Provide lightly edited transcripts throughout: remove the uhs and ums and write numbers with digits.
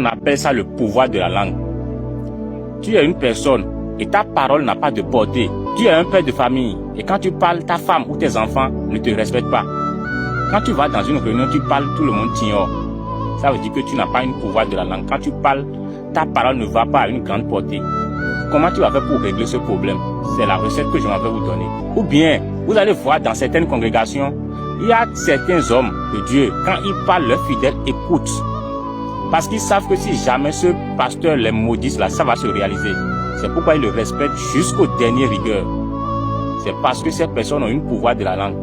On appelle ça le pouvoir de la langue. Tu es une personne et ta parole n'a pas de portée. Tu es un père de famille et quand tu parles, ta femme ou tes enfants ne te respectent pas. Quand tu vas dans une réunion, tu parles, tout le monde t'ignore. Ça veut dire que tu n'as pas un pouvoir de la langue. Quand tu parles, ta parole ne va pas à une grande portée. Comment tu vas faire pour régler ce problème? C'est la recette que je m'en vais vous donner. Ou bien, vous allez voir dans certaines congrégations, il y a certains hommes de Dieu, quand ils parlent, leurs fidèles écoutent. Parce qu'ils savent que si jamais ce pasteur les maudisse là, ça va se réaliser. C'est pourquoi ils le respectent jusqu'au dernier rigueur. C'est parce que ces personnes ont un pouvoir de la langue.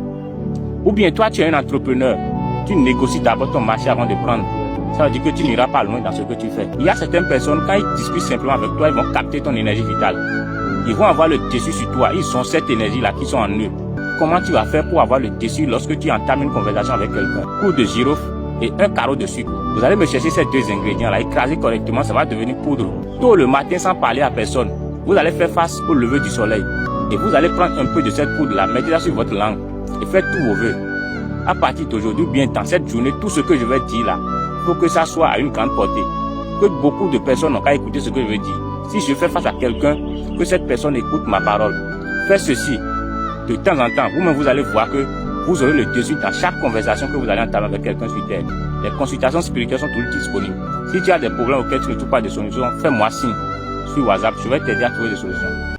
Ou bien toi, tu es un entrepreneur. Tu négocies d'abord ton marché avant de prendre. Ça veut dire que tu n'iras pas loin dans ce que tu fais. Il y a certaines personnes, quand ils discutent simplement avec toi, ils vont capter ton énergie vitale. Ils vont avoir le dessus sur toi. Ils ont cette énergie-là qui sont en eux. Comment tu vas faire pour avoir le dessus lorsque tu entames une conversation avec quelqu'un? Coup de girofle et un carreau de sucre. Vous allez me chercher ces deux ingrédients-là, écraser correctement, ça va devenir poudre. Tôt le matin, sans parler à personne, vous allez faire face au lever du soleil. Et vous allez prendre un peu de cette poudre-là, mettez-la sur votre langue et faites tous vos vœux. À partir d'aujourd'hui, bien dans cette journée, tout ce que je vais dire là, il faut que ça soit à une grande portée. Que beaucoup de personnes n'ont qu'à écouter ce que je veux dire. Si je fais face à quelqu'un, que cette personne écoute ma parole. Faites ceci. De temps en temps, vous-même vous allez voir que vous aurez le dessus dans chaque conversation que vous allez entamer avec quelqu'un sur terre. Les consultations spirituelles sont toutes disponibles. Si tu as des problèmes auxquels tu ne trouves pas de solution, fais-moi signe sur WhatsApp, je vais t'aider à trouver des solutions.